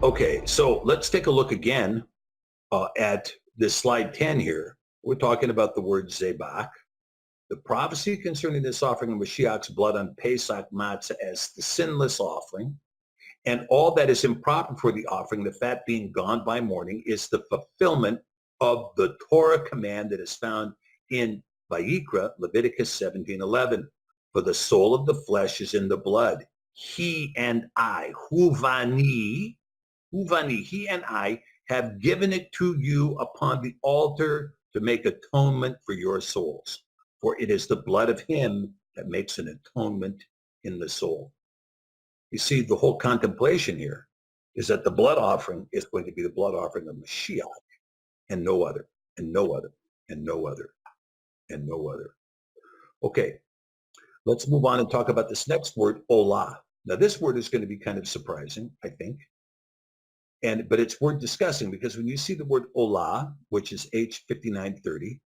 Okay, so let's take a look again at this slide 10 here. We're talking about the word Zebak. The prophecy concerning this offering of Mashiach's blood on Pesach matzah as the sinless offering, and all that is improper for the offering, the fat being gone by morning, is the fulfillment of the Torah command that is found in Vayikra, Leviticus 17:11. For the soul of the flesh is in the blood. He and I, Huvani, he and I have given it to you upon the altar to make atonement for your souls. For it is the blood of him that makes an atonement in the soul. You see, the whole contemplation here is that the blood offering is going to be the blood offering of Mashiach and no other, and no other, and no other, and no other. Okay, let's move on and talk about this next word, Olah. Now, this word is going to be kind of surprising, I think. But it's worth discussing because when you see the word Olah, which is H5930,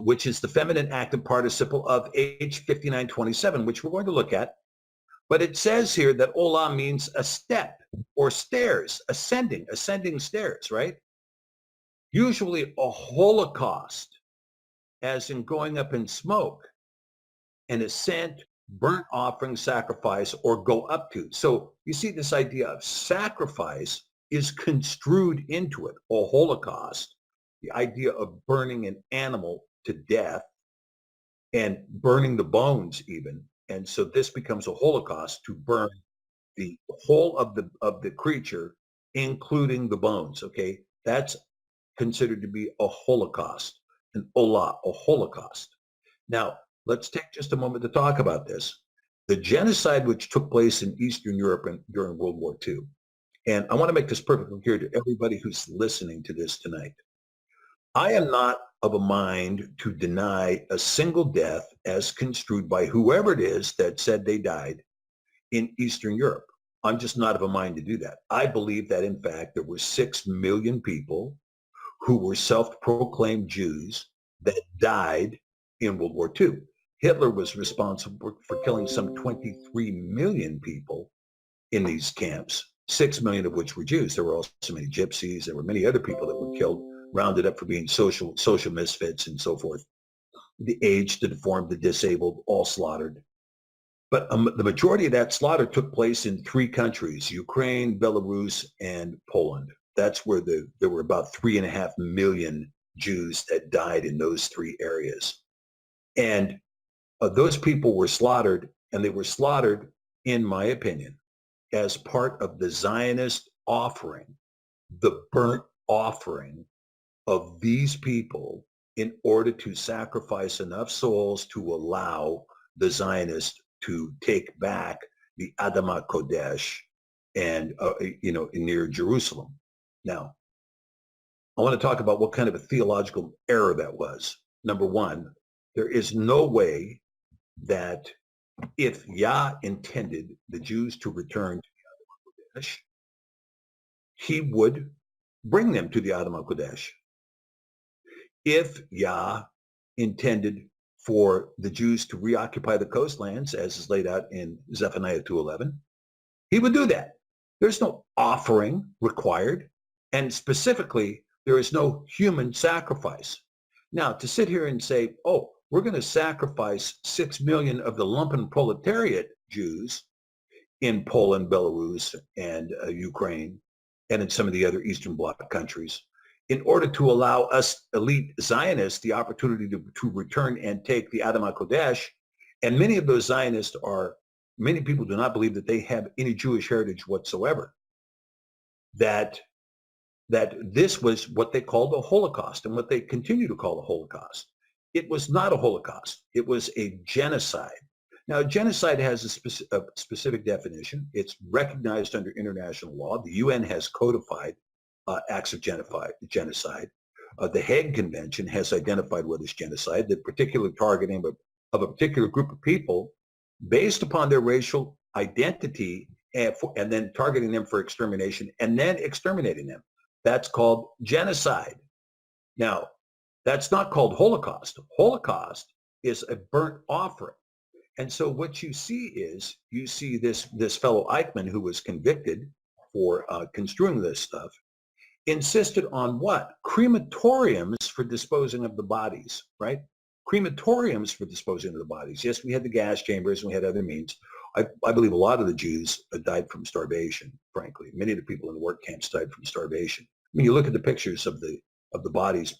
which is the feminine active participle of H5927, which we're going to look at. But it says here that Olah means a step or stairs, ascending stairs, right? Usually a holocaust, as in going up in smoke, an ascent, burnt offering, sacrifice, or go up to. So you see this idea of sacrifice is construed into it, a holocaust, the idea of burning an animal to death and burning the bones even. And so this becomes a holocaust to burn the whole of the creature, including the bones, okay? That's considered to be a holocaust, an olah, a holocaust. Now, let's take just a moment to talk about this. The genocide which took place in Eastern Europe during World War II, and I want to make this perfectly clear to everybody who's listening to this tonight. I am not of a mind to deny a single death as construed by whoever it is that said they died in Eastern Europe. I'm just not of a mind to do that. I believe that, in fact, there were 6 million people who were self-proclaimed Jews that died in World War II. Hitler was responsible for killing some 23 million people in these camps, 6 million of which were Jews. There were also many gypsies. There were many other people that were killed, rounded up for being social misfits and so forth. The aged, the deformed, the disabled, all slaughtered. But the majority of that slaughter took place in 3 countries, Ukraine, Belarus, and Poland. That's where there were about 3.5 million Jews that died in those 3 areas. And those people were slaughtered, and they were slaughtered, in my opinion, as part of the Zionist offering, the burnt offering of these people in order to sacrifice enough souls to allow the Zionists to take back the Adamah Kodesh and, near Jerusalem. Now, I want to talk about what kind of a theological error that was. Number one, there is no way that if Yah intended the Jews to return to the Adamah Kodesh, he would bring them to the Adamah Kodesh. If Yah intended for the Jews to reoccupy the coastlands, as is laid out in Zephaniah 2:11, he would do that. There's no offering required, and specifically, there is no human sacrifice. Now, to sit here and say, oh, we're going to sacrifice 6 million of the lumpen proletariat Jews in Poland, Belarus, and Ukraine, and in some of the other Eastern Bloc countries, in order to allow us elite Zionists the opportunity to return and take the Adamah Kodesh. And many of those Zionists many people do not believe that they have any Jewish heritage whatsoever. That this was what they called a Holocaust and what they continue to call a Holocaust. It was not a Holocaust. It was a genocide. Now, genocide has a specific definition. It's recognized under international law. The UN has codified acts of genocide. The Hague Convention has identified what is genocide, the particular targeting of a particular group of people based upon their racial identity and then targeting them for extermination and then exterminating them. That's called genocide. Now, That's not called Holocaust. Holocaust is a burnt offering. And so what you see is, you see this fellow Eichmann, who was convicted for construing this stuff, insisted on what? Crematoriums for disposing of the bodies, right? Crematoriums for disposing of the bodies. Yes, we had the gas chambers and we had other means. I believe a lot of the Jews died from starvation, frankly. Many of the people in the work camps died from starvation. I mean, you look at the pictures of the bodies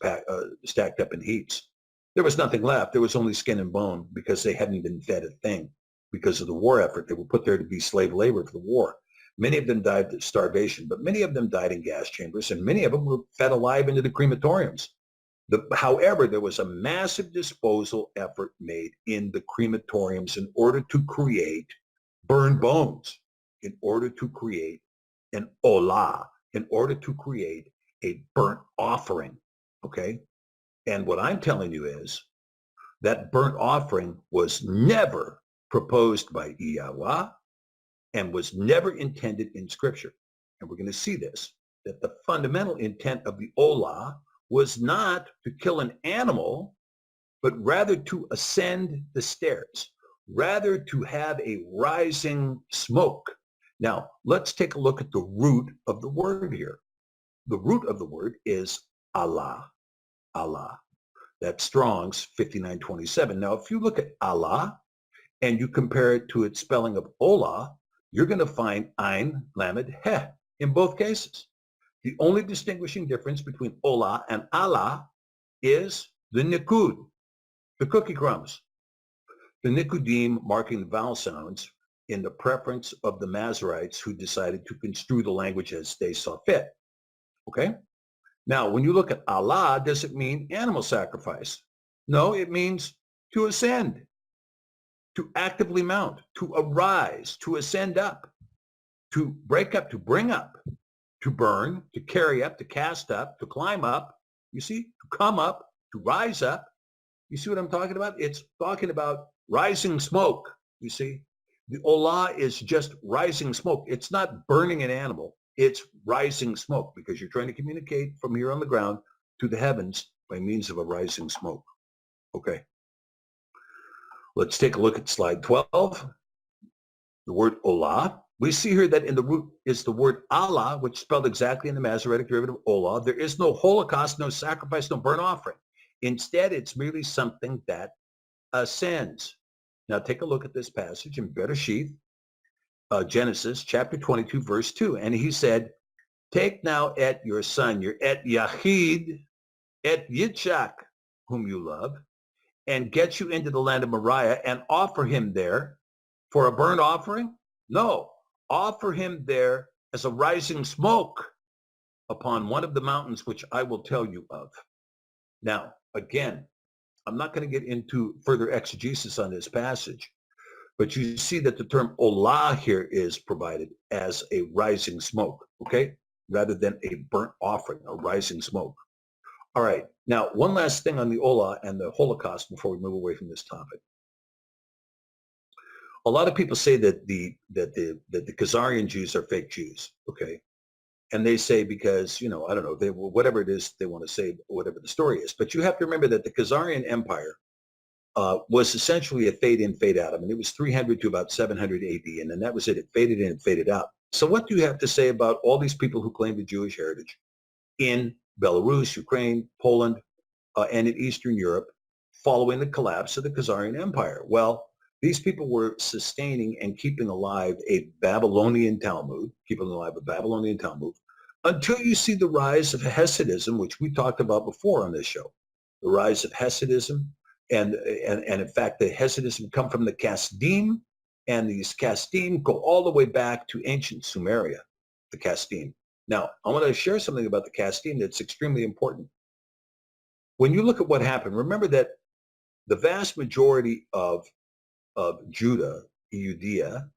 stacked up in heaps. There was nothing left. There was only skin and bone because they hadn't been fed a thing because of the war effort. They were put there to be slave labor for the war. Many of them died of starvation, but many of them died in gas chambers, and many of them were fed alive into the crematoriums. However, there was a massive disposal effort made in the crematoriums in order to create burned bones, in order to create an olah, in order to create a burnt offering, okay? And what I'm telling you is that burnt offering was never proposed by Yahweh and was never intended in Scripture. And we're going to see this, that the fundamental intent of the olah was not to kill an animal, but rather to ascend the stairs, rather to have a rising smoke. Now, let's take a look at the root of the word here. The root of the word is Allah, Allah. That's Strong's 5927. Now, if you look at Allah and you compare it to its spelling of Olah, you're going to find Ein, Lamed, He in both cases. The only distinguishing difference between Olah and Allah is the Nikud, the cookie crumbs. The Nikudim marking the vowel sounds in the preference of the Masoretes who decided to construe the language as they saw fit. Okay? Now, when you look at Allah, does it mean animal sacrifice? No, it means to ascend, to actively mount, to arise, to ascend up, to break up, to bring up, to burn, to carry up, to cast up, to climb up, you see, to come up, to rise up. You see what I'm talking about? It's talking about rising smoke, you see. The olah is just rising smoke. It's not burning an animal. It's rising smoke because you're trying to communicate from here on the ground to the heavens by means of a rising smoke. Okay. Let's take a look at slide 12. The word olah. We see here that in the root is the word Allah, which is spelled exactly in the Masoretic derivative olah. There is no holocaust, no sacrifice, no burnt offering. Instead, it's merely something that ascends. Now take a look at this passage in Bereshith, Genesis chapter 22, verse 2. And he said, take now Et your son, your Et Yachid, Et Yitzchak, whom you love, and get you into the land of Moriah and offer him there for a burnt offering? No, offer him there as a rising smoke upon one of the mountains which I will tell you of. Now, again, I'm not going to get into further exegesis on this passage, but you see that the term olah here is provided as a rising smoke, okay, rather than a burnt offering, a rising smoke. All right, now one last thing on the olah and the Holocaust before we move away from this topic. A lot of people say that the Khazarian Jews are fake Jews, okay? And they say because, you know, I don't know, they whatever it is they want to say, whatever the story is. But you have to remember that the Khazarian Empire was essentially a fade in, fade out. I mean, it was 300 to about 700 AD, and then that was it. It faded in and faded out. So what do you have to say about all these people who claim the Jewish heritage in Belarus, Ukraine, Poland, and in Eastern Europe following the collapse of the Khazarian Empire? Well, these people were sustaining and keeping alive a Babylonian Talmud, until you see the rise of Hasidism, which we talked about before on this show. The rise of Hasidism, and in fact, the Hasidism come from the Kasdim, and these Kasdim go all the way back to ancient Sumeria, the Kasdim. Now, I want to share something about the Kasdim that's extremely important. When you look at what happened, remember that the vast majority of Judah, Judea,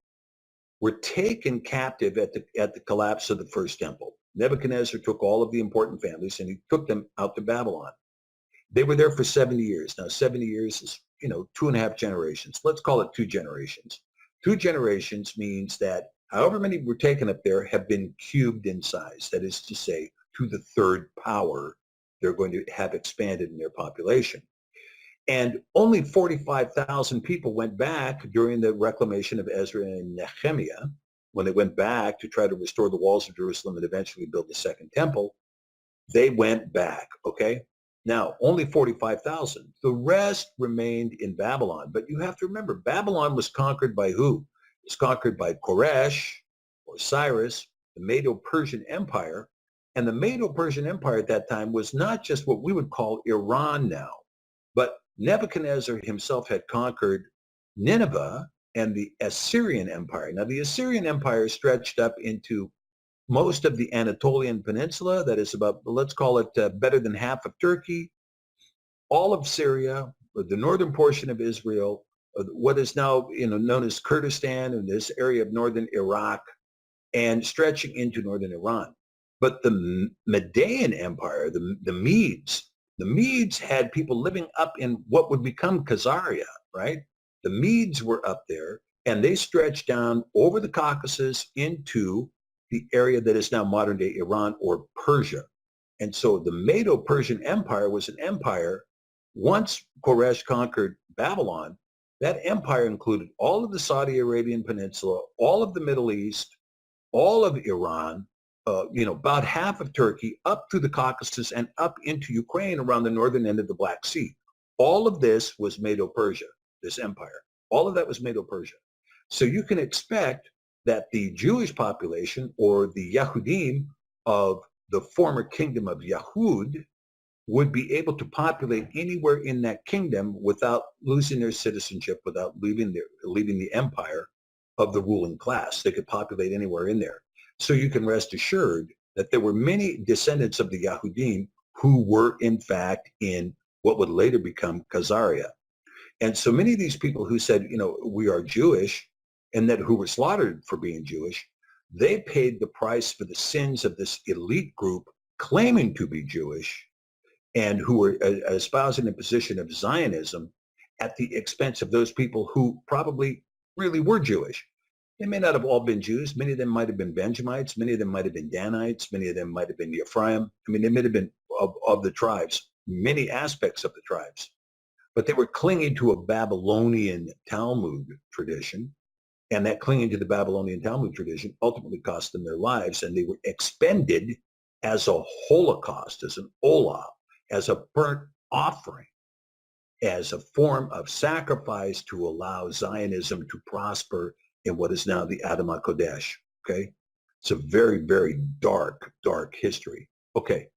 were taken captive at the collapse of the first temple. Nebuchadnezzar took all of the important families and he took them out to Babylon. They were there for 70 years. Now, 70 years is, 2.5 generations. Let's call it 2 generations. 2 generations means that however many were taken up there have been cubed in size. That is to say, to the 3rd power they're going to have expanded in their population. And only 45,000 people went back during the reclamation of Ezra and Nehemiah, when they went back to try to restore the walls of Jerusalem and eventually build the second temple. They went back, okay? Now, only 45,000. The rest remained in Babylon. But you have to remember, Babylon was conquered by who? It was conquered by Koresh or Cyrus, the Medo-Persian Empire. And the Medo-Persian Empire at that time was not just what we would call Iran now, but Nebuchadnezzar himself had conquered Nineveh and the Assyrian Empire. Now, the Assyrian Empire stretched up into most of the Anatolian Peninsula, that is about, let's call it better than half of Turkey, all of Syria, the northern portion of Israel, what is now known as Kurdistan and this area of northern Iraq, and stretching into northern Iran. But the Median Empire, the Medes had people living up in what would become Khazaria, right? The Medes were up there, and they stretched down over the Caucasus into the area that is now modern-day Iran or Persia. And so the Medo-Persian Empire was an empire. Once Koresh conquered Babylon, that empire included all of the Saudi Arabian Peninsula, all of the Middle East, all of Iran, about half of Turkey, up through the Caucasus and up into Ukraine around the northern end of the Black Sea. All of this was Medo-Persia, this empire. All of that was Medo-Persia. So you can expect that the Jewish population, or the Yahudim of the former kingdom of Yahud, would be able to populate anywhere in that kingdom without losing their citizenship, without leaving the empire of the ruling class. They could populate anywhere in there. So you can rest assured that there were many descendants of the Yahudim who were in fact in what would later become Khazaria. And so many of these people who said, we are Jewish, and that who were slaughtered for being Jewish, they paid the price for the sins of this elite group claiming to be Jewish and who were espousing a position of Zionism at the expense of those people who probably really were Jewish. They may not have all been Jews. Many of them might have been Benjamites. Many of them might have been Danites. Many of them might have been Ephraim. They might have been of the tribes, many aspects of the tribes. But they were clinging to a Babylonian Talmud tradition. And that clinging to the Babylonian Talmud tradition ultimately cost them their lives. And they were expended as a holocaust, as an olah, as a burnt offering, as a form of sacrifice to allow Zionism to prosper in what is now the Adamah Kodesh, okay? It's a very, very dark, dark history. Okay,